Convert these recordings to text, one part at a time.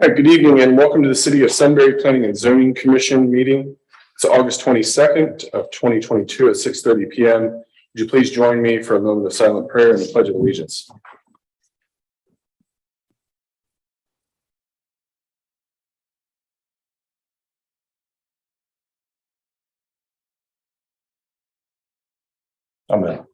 Good evening and welcome to the City of Sunbury Planning and Zoning Commission meeting. It's August 22nd of 2022 at 6:30 p.m. Would you please join me for a moment of silent prayer and the Pledge of Allegiance? Amen.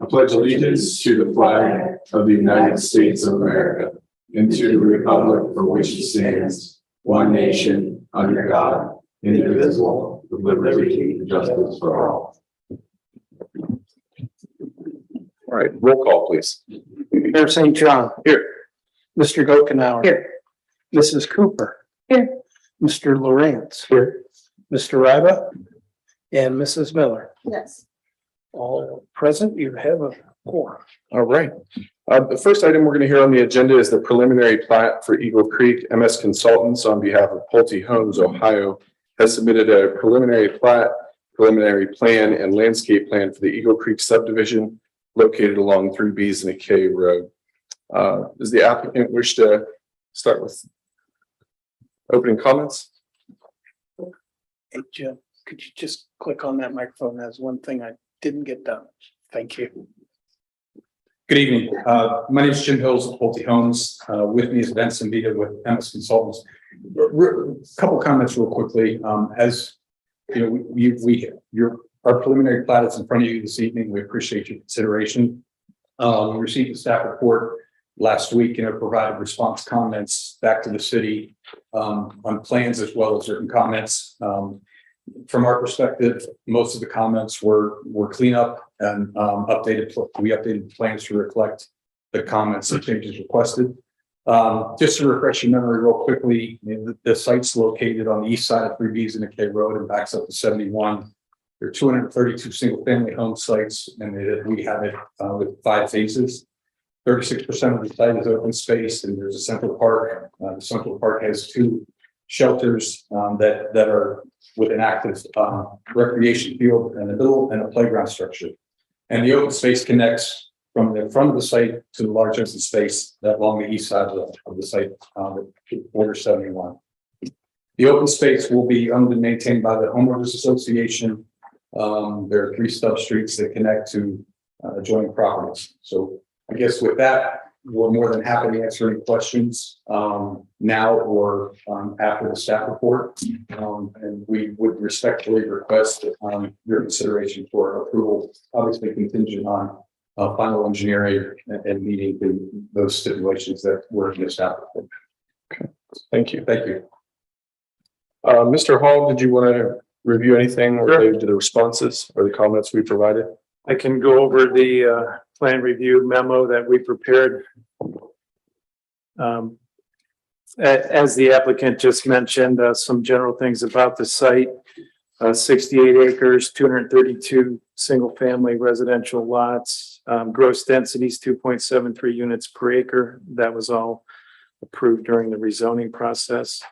I pledge allegiance to the flag of the United States of America and to the republic for which it stands, one nation, under God, indivisible, with liberty and justice for all. All right, roll call, please. Mayor St. John. Here. Mr. Gokenauer. Here. Mrs. Cooper. Here. Mr. Lawrence. Here. Mr. Riva. And Mrs. Miller. Yes. All present, you have a quorum. All right. The first item we're going to hear on the agenda is the preliminary plat for Eagle Creek. MS Consultants on behalf of Pulte Homes, Ohio, has submitted a preliminary plat, preliminary plan, and landscape plan for the Eagle Creek subdivision located along 3Bs and a K road. Does the applicant wish to start with opening comments? Hey, Jim, could you just click on that microphone? That's one thing I didn't get done. Thank you. Good evening. My name is Jim Hills of Pulte Homes. With me is Benson Vita with MS Consultants. A couple comments real quickly. As you know, our preliminary plat is in front of you this evening. We appreciate your consideration. We received the staff report last week and have provided response comments back to the city on plans as well as written comments. From our perspective, most of the comments were cleanup and we updated plans to reflect the comments and changes requested. Just to refresh your memory real quickly, the site's located on the east side of 3Bs and a K road and backs up to 71. There are 232 single family home sites and we have it with 5 phases. 36% of the site is open space and there's a central park. The central park has 2 shelters that are with an active recreation field in the middle and a playground structure. And the open space connects from the front of the site to the large open space that along the east side of the site, border 71. The open space will be owned and maintained by the Homeowners Association. There are 3 stub streets that connect to adjoining properties. So I guess with that, we're more than happy to answer any questions now or after the staff report. And we would respectfully request your consideration for approval, obviously contingent on final engineering and meeting those stipulations that were in the staff report. Okay, thank you. Thank you. Mr. Hall, did you want to review anything related to the responses or the comments we provided? I can go over the plan review memo that we prepared. As the applicant just mentioned, some general things about the site. 68 acres, 232 single family residential lots, gross densities 2.73 units per acre. That was all approved during the rezoning process.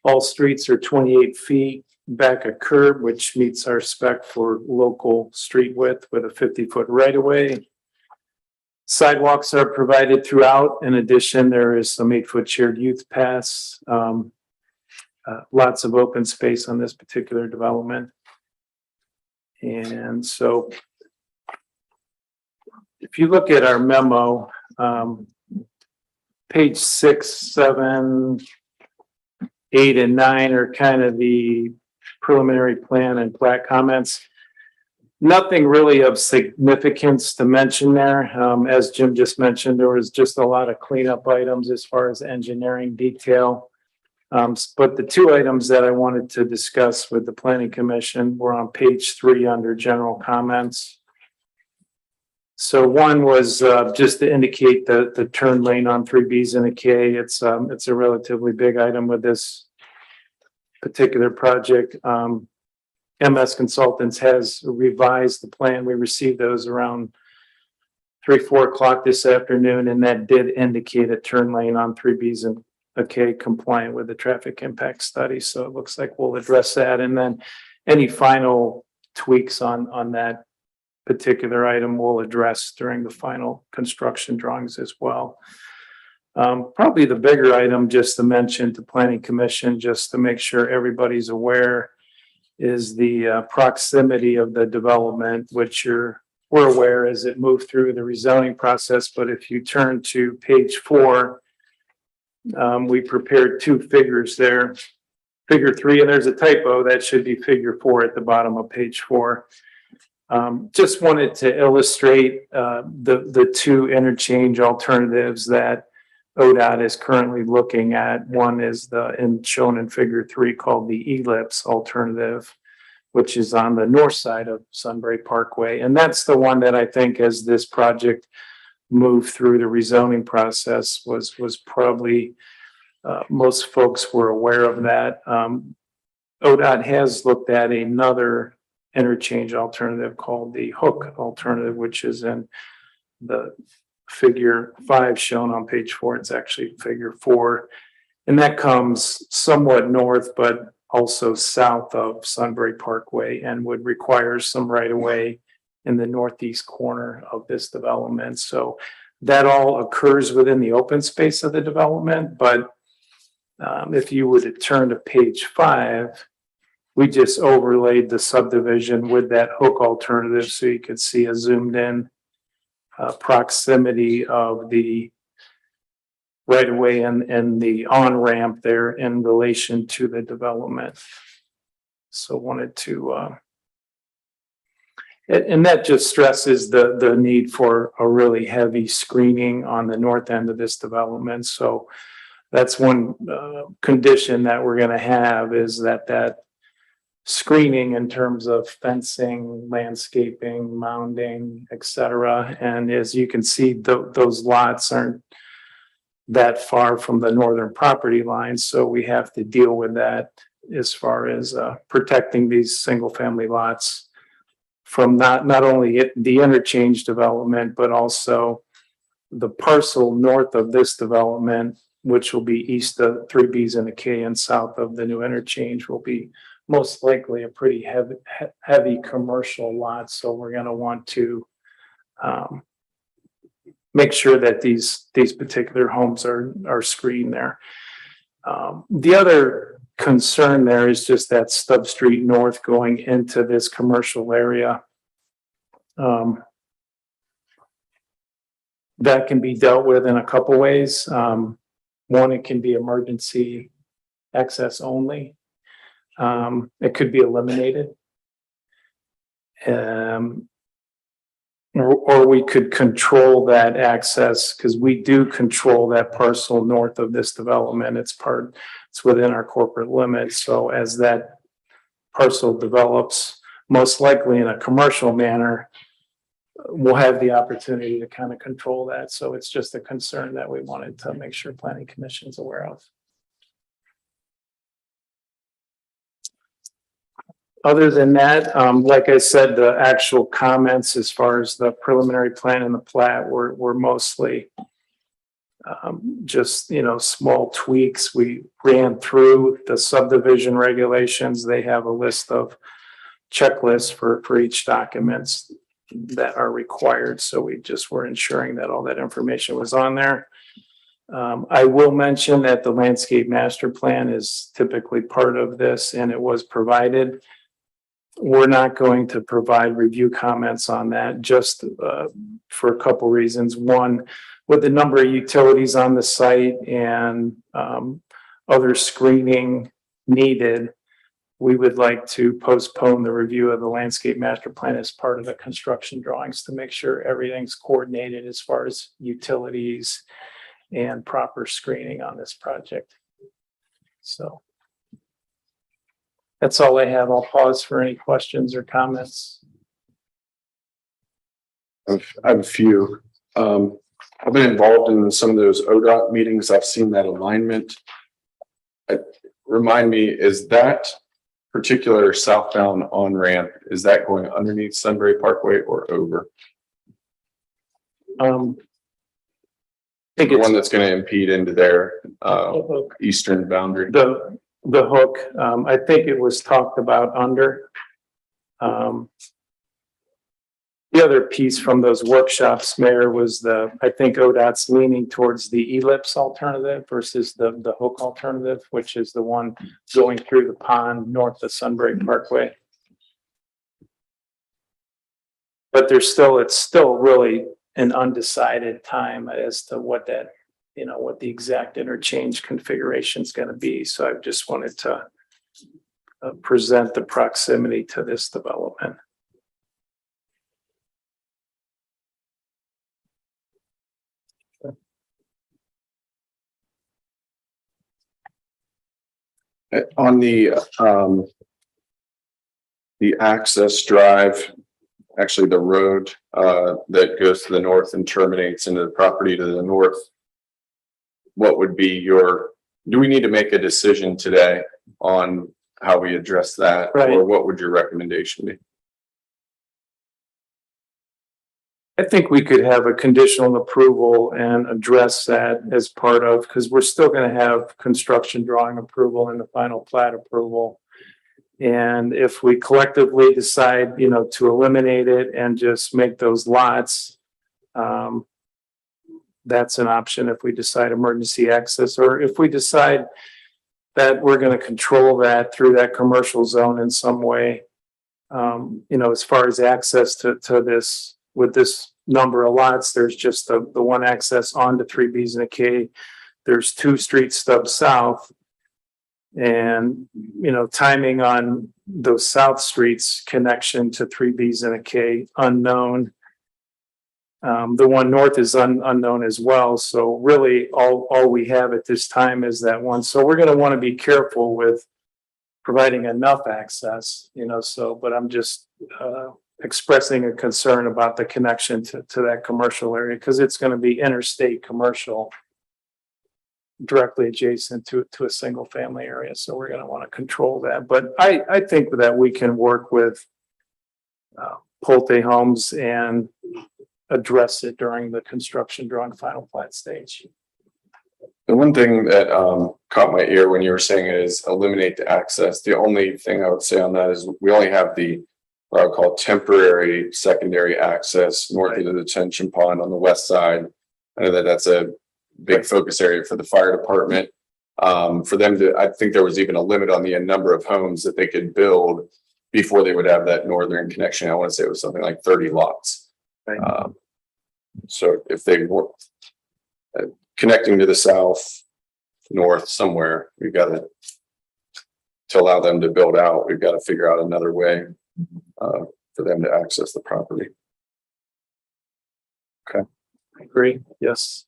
All streets are 28 feet. Back a curb, which meets our spec for local street width with a 50-foot right-of-way. Sidewalks are provided throughout. In addition, there is some 8-foot shared youth paths. Lots of open space on this particular development. And so if you look at our memo, page 6, 7, 8, and 9 are kind of the preliminary plan and plat comments. Nothing really of significance to mention there. As Jim just mentioned, there was just a lot of cleanup items as far as engineering detail. But the 2 items that I wanted to discuss with the Planning Commission were on page 3 under general comments. So one was just to indicate the turn lane on 3Bs and a K. It's a relatively big item with this particular project. MS Consultants has revised the plan. We received those around 3-4 o'clock this afternoon, and that did indicate a turn lane on 3Bs and a K compliant with the traffic impact study. So it looks like we'll address that, and then any final tweaks on that particular item we'll address during the final construction drawings as well. Probably the bigger item just to mention to Planning Commission, just to make sure everybody's aware, is the proximity of the development, which we're aware as it moved through the rezoning process. But if you turn to page 4, we prepared 2 figures there. Figure 3, and there's a typo, that should be figure 4 at the bottom of page 4. Just wanted to illustrate the 2 interchange alternatives that ODOT is currently looking at. One is shown in figure 3 called the ellipse alternative, which is on the north side of Sunbury Parkway. And that's the one that I think, as this project moved through the rezoning process, was probably most folks were aware of that. ODOT has looked at another interchange alternative called the hook alternative, which is in the figure 5 shown on page 4. It's actually figure 4. And that comes somewhat north, but also south of Sunbury Parkway, and would require some right of way in the northeast corner of this development. So that all occurs within the open space of the development. But if you were to turn to page 5, we just overlaid the subdivision with that hook alternative so you could see a zoomed in proximity of the right of way and the on-ramp there in relation to the development. So wanted to, and that just stresses the need for a really heavy screening on the north end of this development. So that's one condition that we're going to have, is that screening in terms of fencing, landscaping, mounding, etc. And as you can see, those lots aren't that far from the northern property line, so we have to deal with that as far as protecting these single family lots from not only the interchange development, but also the parcel north of this development, which will be east of 3Bs and a K and south of the new interchange, will be most likely a pretty heavy commercial lot. So we're going to want to make sure that these particular homes are screened there. The other concern there is just that Stub Street North going into this commercial area. That can be dealt with in a couple ways. One, it can be emergency access only. It could be eliminated. Or we could control that access, because we do control that parcel north of this development. It's within our corporate limits. So as that parcel develops, most likely in a commercial manner, we'll have the opportunity to kind of control that. So it's just a concern that we wanted to make sure Planning Commission's aware of. Other than that, like I said, the actual comments as far as the preliminary plan and the plat were mostly just, small tweaks. We ran through the subdivision regulations. They have a list of checklists for each documents that are required. So we just were ensuring that all that information was on there. I will mention that the landscape master plan is typically part of this, and it was provided. We're not going to provide review comments on that, just for a couple reasons. One, with the number of utilities on the site and other screening needed, we would like to postpone the review of the landscape master plan as part of the construction drawings to make sure everything's coordinated as far as utilities and proper screening on this project. So that's all I have. I'll pause for any questions or comments. I have a few. I've been involved in some of those ODOT meetings. I've seen that alignment. Remind me, is that particular southbound on-ramp, is that going underneath Sunbury Parkway or over? I think The it's one that's going to impede into their eastern boundary. the hook. I think it was talked about under. The other piece from those workshops, Mayor, was I think ODOT's leaning towards the ellipse alternative versus the hook alternative, which is the one going through the pond north of Sunbury Parkway. But it's still really an undecided time as to what that, what the exact interchange configuration is going to be. So I just wanted to present the proximity to this development. On the access drive, actually the road that goes to the north and terminates into the property to the north, what would be do we need to make a decision today on how we address that? Right. Or what would your recommendation be? I think we could have a conditional approval and address that as part of, because we're still going to have construction drawing approval and the final plat approval. And if we collectively decide, to eliminate it and just make those lots, that's an option if we decide emergency access, or if we decide that we're going to control that through that commercial zone in some way. As far as access to this, with this number of lots, there's just the one access onto 3Bs and a K. There's 2 street stubs south. And, timing on those south streets connection to 3Bs and a K, unknown. The one north is unknown as well. So really all we have at this time is that one. So we're going to want to be careful with providing enough access, but I'm just expressing a concern about the connection to that commercial area, because it's going to be interstate commercial directly adjacent to a single family area. So we're going to want to control that. But I think that we can work with Pulte Homes and address it during the construction drawing final plat stage. The one thing that caught my ear when you were saying it is eliminate the access. The only thing I would say on that is we only have what I would call temporary secondary access north of the detention pond on the west side. I know that's a big focus area for the fire department. For them I think there was even a limit on the number of homes that they could build before they would have that northern connection. I want to say it was something like 30 lots. Right. So if they were connecting to the south, north somewhere, we've got to allow them to build out. We've got to figure out another way for them to access the property. Okay. I agree. Yes.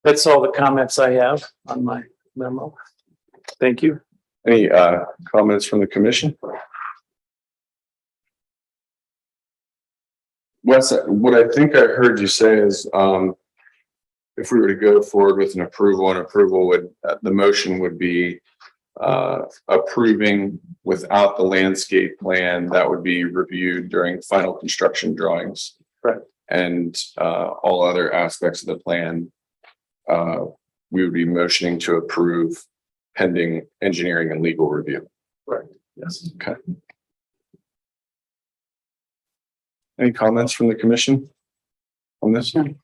That's all the comments I have on my memo. Thank you. Any comments from the commission? Wes, what I think I heard you say is if we were to go forward with an approval would the motion would be approving without the landscape plan that would be reviewed during final construction drawings. Right. And all other aspects of the plan we would be motioning to approve pending engineering and legal review. Right. Yes. Okay. Any comments from the commission on this? Okay,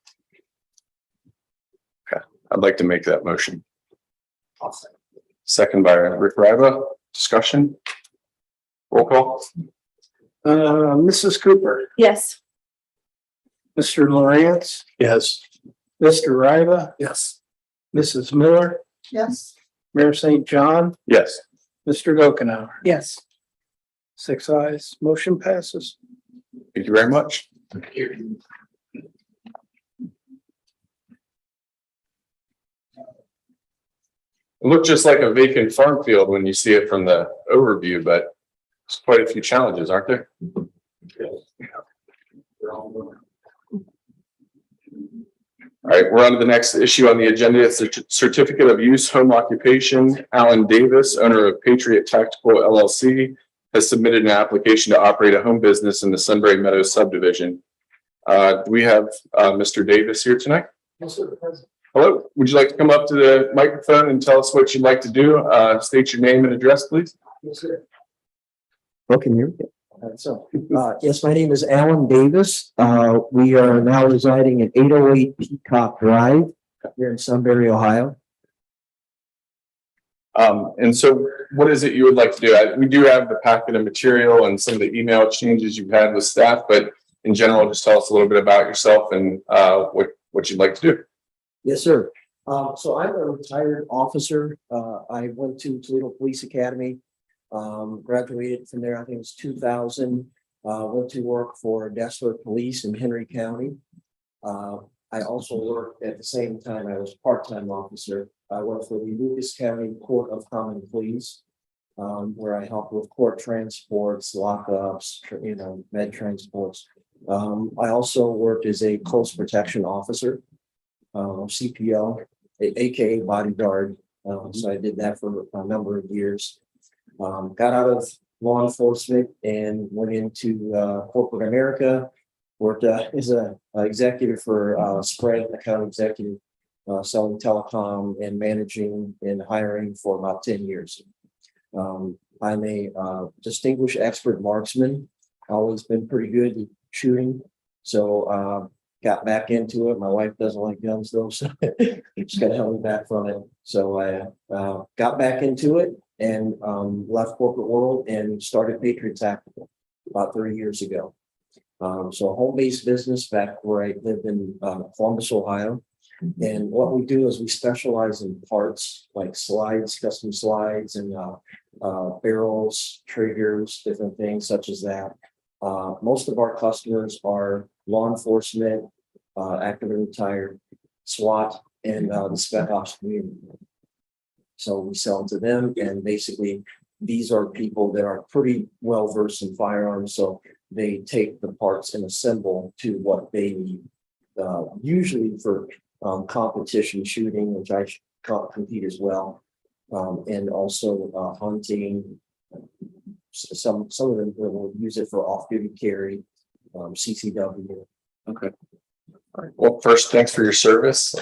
I'd like to make that motion. Awesome. Second by Rick Riva. Discussion. Roll call. Mrs. Cooper, Yes. Mr. Lawrence, Yes. Mr. Riva, Yes. Mrs. Miller, Yes. Mayor St. John, Yes. Mr. Gokenhour. Yes. 6 ayes, motion passes. Thank you very much. It looked just like a vacant farm field when you see it from the overview, but there's quite a few challenges, aren't there? All right, we're on to the next issue on the agenda. It's a certificate of use home occupation. Alan Davis, owner of Patriot Tactical LLC, has submitted an application to operate a home business in the Sunbury Meadows subdivision. Do we have Mr. Davis here tonight? Yes, sir. Hello, would you like to come up to the microphone and tell us what you'd like to do? State your name and address, please. Yes, sir. Okay, here. Yes, my name is Alan Davis. We are now residing at 808 Peacock Drive here in Sunbury, Ohio. And so what is it you would like to do? We do have the packet of material and some of the email exchanges you've had with staff, but in general, just tell us a little bit about yourself and what you'd like to do. Yes, sir. So I'm a retired officer. I went to Toledo Police Academy, graduated from there, I think it was 2000. Went to work for Dessler Police in Henry County. I also worked at the same time, I was a part-time officer. I worked for the Lucas County Court of Common Pleas, where I helped with court transports, lockups, med transports. I also worked as a close protection officer, CPO, aka bodyguard. So I did that for a number of years. Got out of law enforcement and went into corporate America. Worked as an executive for Spread, account executive, selling telecom and managing and hiring for about 10 years. I'm a distinguished expert marksman. Always been pretty good at shooting. So got back into it. My wife doesn't like guns though, so she's got to help me back from it. So I got back into it and left corporate world and started Patriot Tactical about 3 years ago. So a home-based business back where I lived in Columbus, Ohio. And what we do is we specialize in parts like slides, custom slides, and barrels, triggers, different things such as that. Most of our customers are law enforcement, active and retired, SWAT, and the spec ops community. So we sell to them, and basically these are people that are pretty well versed in firearms. So they take the parts and assemble to what they need, usually for competition shooting, which I compete as well, and also hunting. Some of them will use it for off-duty carry, CCW. Okay. All right. Well, first, thanks for your service.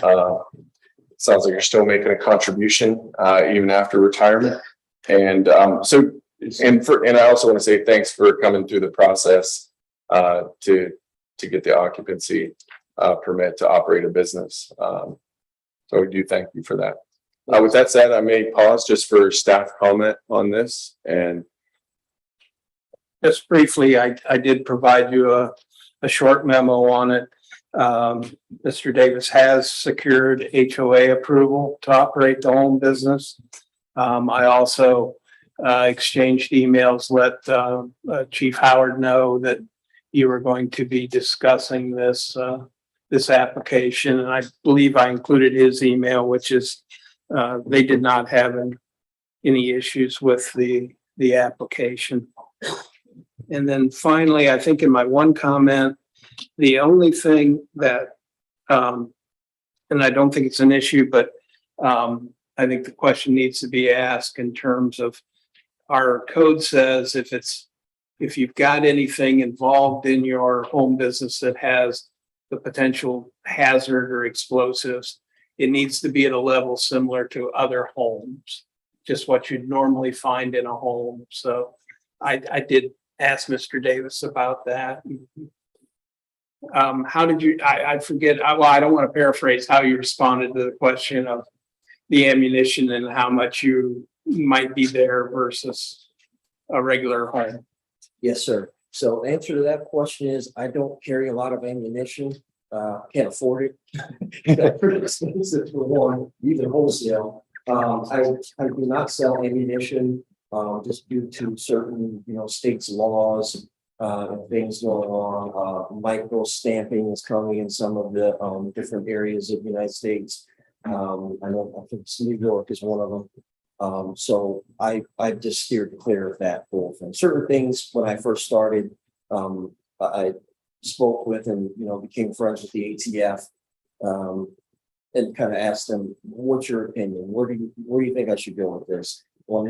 Sounds like you're still making a contribution even after retirement. And and I also want to say thanks for coming through the process to get the occupancy permit to operate a business. So we do thank you for that. With that said, I may pause just for staff comment on this. And Just briefly, I did provide you a short memo on it. Mr. Davis has secured HOA approval to operate the home business. I also exchanged emails, let Chief Howard know that you were going to be discussing this application, and I believe I included his email, which is they did not have any issues with the application. And then finally, I think in my one comment, the only thing that, and I don't think it's an issue, but I think the question needs to be asked in terms of our code says if you've got anything involved in your home business that has the potential hazard or explosives, it needs to be at a level similar to other homes, just what you'd normally find in a home. So I did ask Mr. Davis about that. How did you, I forget, well, I don't want to paraphrase how you responded to the question of the ammunition and how much you might be there versus a regular home. Yes, sir. So answer to that question is I don't carry a lot of ammunition. Can't afford it. Pretty expensive for one, even wholesale. I do not sell ammunition just due to certain, states' laws and things going on. Micro stamping is coming in some of the different areas of the United States. I think New York is one of them. So I just steered clear of that whole thing. Certain things when I first started, I spoke with and became friends with the ATF, and kind of asked them, "What's your opinion? Where do you think I should go with this?"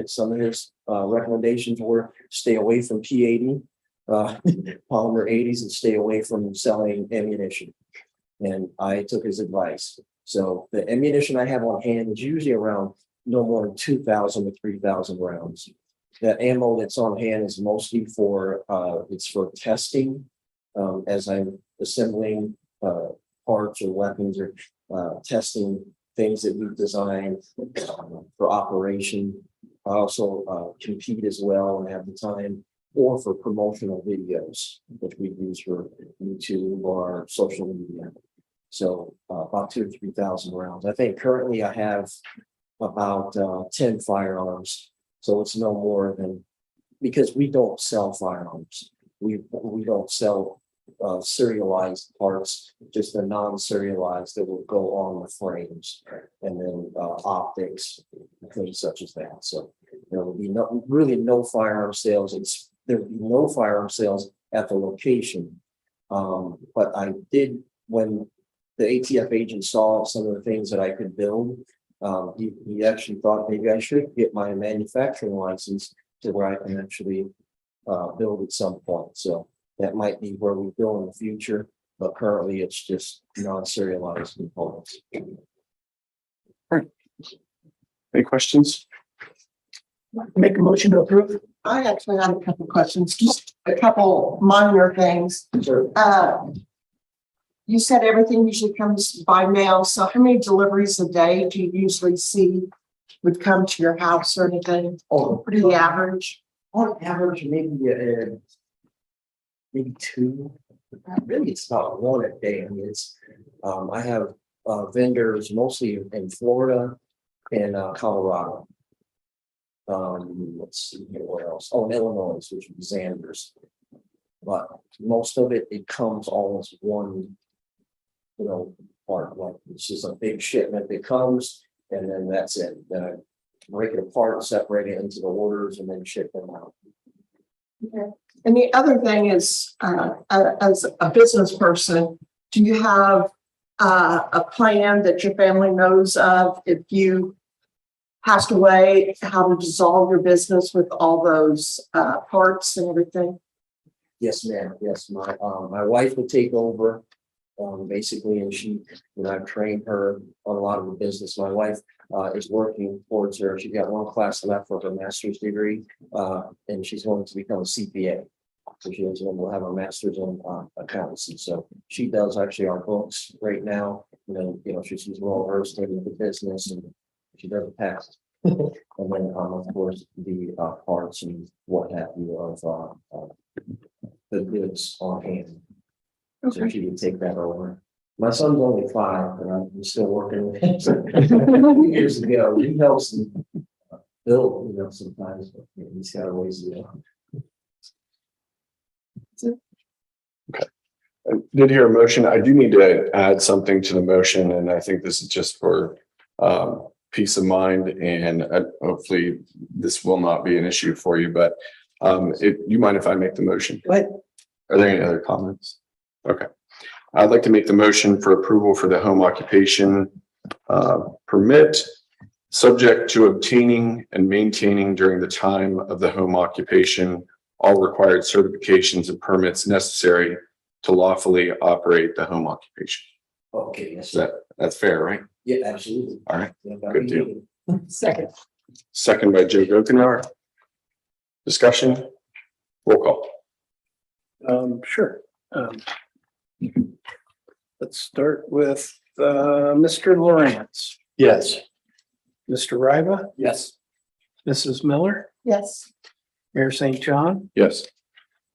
Some of his recommendations were stay away from P80, polymer 80s, and stay away from selling ammunition. And I took his advice. So the ammunition I have on hand is usually around no more than 2,000 to 3,000 rounds. the ammo that's on hand is mostly for, it's for testing. As I'm assembling, parts or weapons or, testing things that we've designed for operation. I also, compete as well and have the time, or for promotional videos, which we use for YouTube or social media. So, about 2,000 to 3,000 rounds. I think currently I have about 10 firearms. So it's no more than, because we don't sell firearms. We don't sell serialized parts, just the non-serialized that will go on the frames, and then optics, things such as that. So there will be no firearm sales. There will be no firearm sales at the location. But I did, when the ATF agent saw some of the things that I could build, he actually thought maybe I should get my manufacturing license to where I can actually build at some point. So that might be where we go in the future, but currently it's just non-serialized components. Any questions? Make a motion to approve. I actually have a couple of questions, just a couple minor things. Sure. You said everything usually comes by mail, so how many deliveries a day do you usually see would come to your house or anything? Oh, Pretty average. on average, maybe two. Really, it's about one a day. I mean, it's I have vendors mostly in Florida and Colorado. Let's see here, where else? Oh, in Illinois, which is Xander's. But most of it comes all as one, part. Like it's just a big shipment that comes, and then that's it. Then I break it apart, separate it into the orders, and then ship them out. Okay. And the other thing is, as a business person, do you have a plan that your family knows of if you passed away, how to dissolve your business with all those parts and everything? Yes, ma'am. Yes, my wife will take over, basically, and I've trained her on a lot of the business. My wife is working towards her. She got one class left for her master's degree, and she's going to become a CPA. So she's going to have a master's in accountancy. So she does actually our books right now. And then, she's well versed in the business, and she does the taxes. And then, of course, the parts and what have you of the goods on hand. So Okay. she would take that over. My son's only 5, but I'm still working with him. Years ago, he helps him build, sometimes, but he's got a ways to go. I did hear a motion. I do need to add something to the motion, and I think this is just for peace of mind, and hopefully this will not be an issue for you, but you mind if I make the motion? But Are there any other comments? Okay. I'd like to make the motion for approval for the home occupation permit, subject to obtaining and maintaining during the time of the home occupation all required certifications and permits necessary to lawfully operate the home occupation. okay, yes, That's fair, right? yeah, absolutely. All right. Yeah, Good deal. Second. Second by Joe Gokenauer. Discussion, roll call. Sure. Let's start with Mr. Lawrence, Yes. Mr. Riva, Yes. Mrs. Miller, Yes. Mayor St. John, Yes.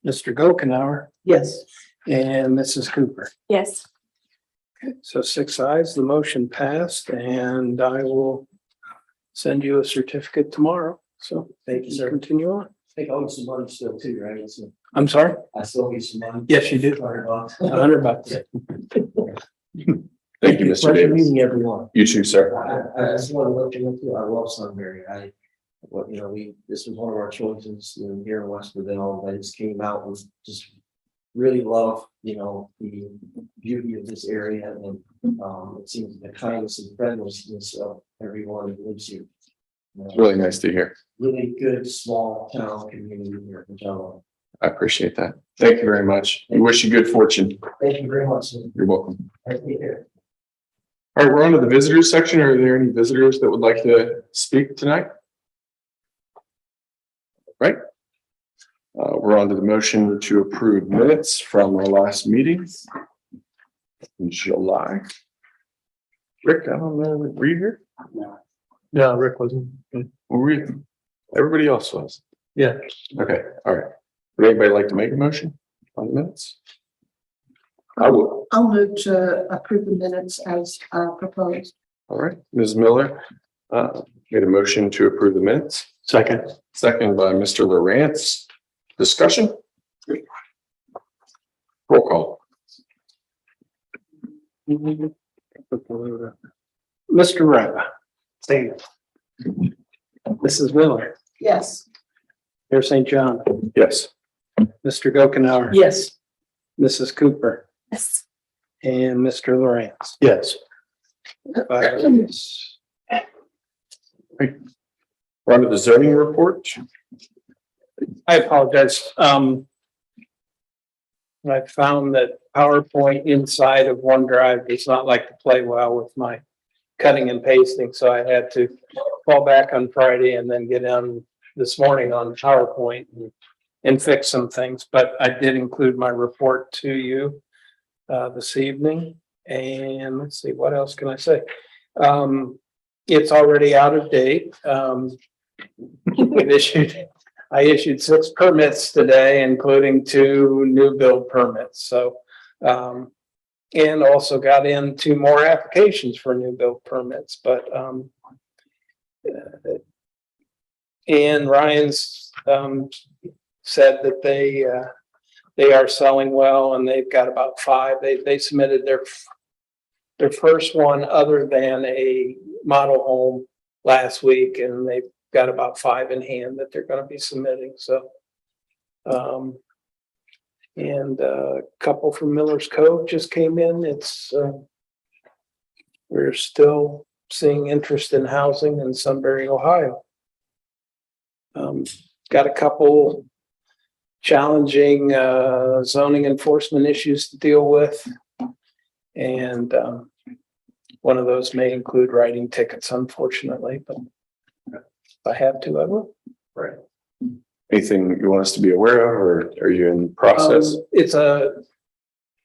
Mr. Gokenauer, Yes. and Mrs. Cooper. Yes. So 6 ayes, the motion passed, and I will send you a certificate tomorrow. So Thank you, sir. continue on. I think I owe you some money still too, right? So I'm sorry? I still owe you some money. Yes, you do. $100. $100. Thank you, Mr. Pleasure Davis. meeting everyone. You too, sir. I just want to let you know too, I love Sunbury. This was one of our choices here in West Virginia. I just came out and just really love, the beauty of this area, and it seems the kindness and friendliness of everyone that lives here. It's really nice to hear. Really good small town community here, which I love. I appreciate that. Thank you very much. We wish you good fortune. Thank you very much, sir. You're welcome. Take care. All right, we're on to the visitors section. Are there any visitors that would like to speak tonight? Right. We're on to the motion to approve minutes from our last meeting in July. Rick, I don't know, were you here? Yeah, Rick wasn't. Were you? Everybody else was. Yeah. Okay, all right. Would anybody like to make a motion on the minutes? I will. I'll move to approve the minutes as proposed. All right, Ms. Miller, made a motion to approve the minutes. Second. Second by Mr. Lawrence. Discussion? Roll call. Mr. Reba. Same. Mrs. Miller. Yes. Mayor St. John. Yes. Mr. Gokenhour. Yes. Mrs. Cooper. Yes. And Mr. Lawrence. Yes. We're on to the zoning report. I apologize. I found that PowerPoint inside of OneDrive does not like to play well with my cutting and pasting, so I had to fall back on Friday and then get on this morning on PowerPoint and fix some things. But I did include my report to you this evening. And let's see, what else can I say? It's already out of date. I issued 6 permits today, including 2 new build permits. So, and also got in 2 more applications for new build permits, but, and Ryan's, said that they are selling well, and they've got about 5. They submitted their first one other than a model home last week, and they've got about 5 in hand that they're going to be submitting. So, and a couple from Miller's Cove just came in. It's, we're still seeing interest in housing in Sunbury, Ohio. Got a couple challenging zoning enforcement issues to deal with. And one of those may include writing tickets, unfortunately, but if I have to, I will. Right. Anything you want us to be aware of, or are you in process? It's a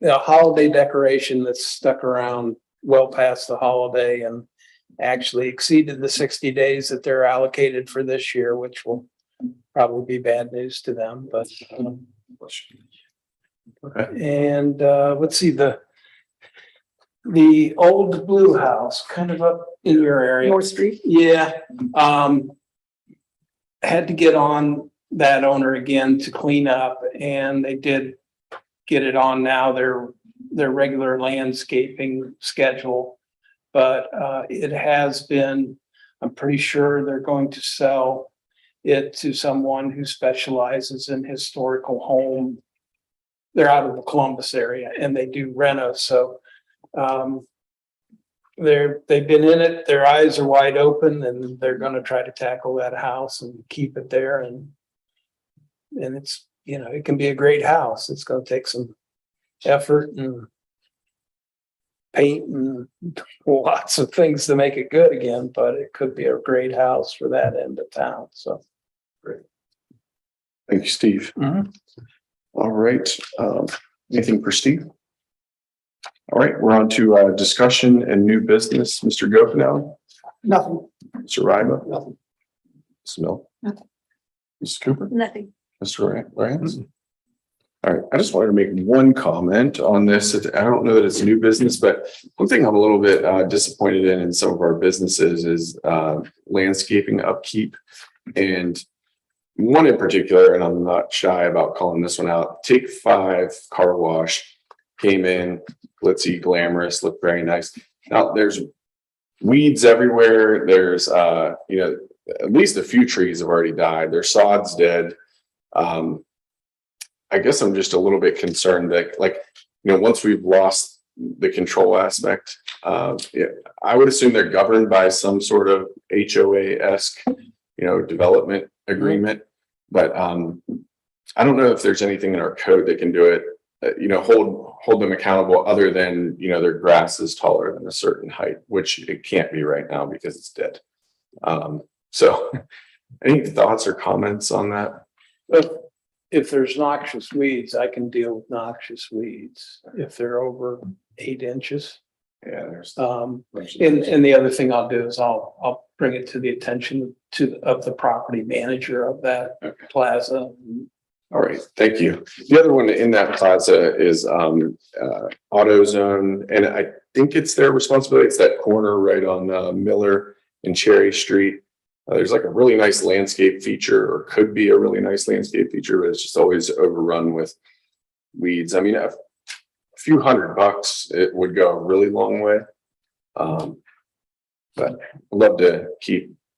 holiday decoration that's stuck around well past the holiday and actually exceeded the 60 days that they're allocated for this year, which will probably be bad news to them. But Okay. and let's see, the old blue house kind of up in your area. North Street. Yeah. Had to get on that owner again to clean up, and they did get it on now, their regular landscaping schedule. But it has been, I'm pretty sure they're going to sell it to someone who specializes in historical home. They're out of the Columbus area and they do renos. So they've been in it, their eyes are wide open, and they're going to try to tackle that house and keep it there. And it's, you know, it can be a great house. It's going to take some effort and paint and lots of things to make it good again, but it could be a great house for that end of town. So Great. Thank you, Steve. Mhm. All right. Anything for Steve? All right, we're on to discussion and new business. Mr. Gokenhour, Nothing. Mr. Ryba, Nothing. Ms. Mill, Nothing. Mr. Cooper, Nothing. Mr. Lawrence. All right, I just wanted to make one comment on this. I don't know that it's new business, but one thing I'm a little bit disappointed in some of our businesses is landscaping upkeep. And one in particular, and I'm not shy about calling this one out, Take 5 car wash came in, glitzy, glamorous, looked very nice. Now there's weeds everywhere. There's you know, at least a few trees have already died. Their sod's dead. I guess I'm just a little bit concerned that, like, you know, once we've lost the control aspect, yeah, I would assume they're governed by some sort of HOA-esque, you know, development agreement. But I don't know if there's anything in our code that can do it, you know, hold them accountable other than, you know, their grass is taller than a certain height, which it can't be right now because it's dead. So any thoughts or comments on that? If there's noxious weeds, I can deal with noxious weeds if they're over 8 inches. Yeah, there's. And the other thing I'll do is I'll bring it to the attention of the property manager of that Okay. plaza. All right, thank you. The other one in that plaza is AutoZone, and I think it's their responsibility. It's that corner right on Miller and Cherry Street. There's like a really nice landscape feature, or could be a really nice landscape feature, but it's just always overrun with weeds. I mean, a few $100, it would go a really long way. But I'd love to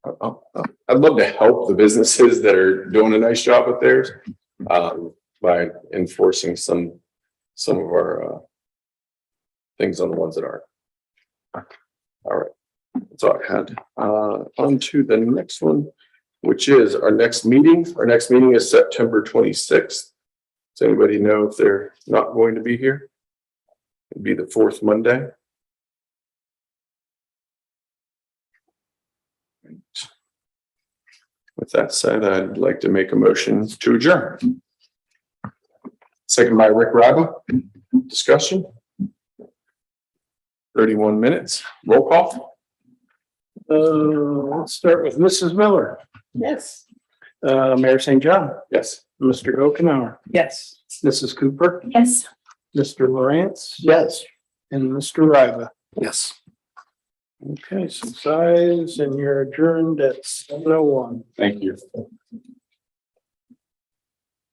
I'd love to help the businesses that are doing a nice job with theirs, by enforcing some of our things on the ones that aren't. All right, that's all I had. On to the next one, which is our next meeting. Our next meeting is September 26th. Does anybody know if they're not going to be here? It'd be the fourth Monday. With that said, I'd like to make a motion to adjourn. Second by Rick Riba. Discussion. 31 minutes. Roll call. Let's start with Mrs. Miller, Yes. Mayor St. John, Yes. Mr. Okenauer, Yes. Mrs. Cooper, Yes. Mr. Lawrence, Yes. and Mr. Riva. Yes. Okay, some size, and you're adjourned at 7:01. Thank you.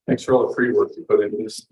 Thanks for all the free work you put into this.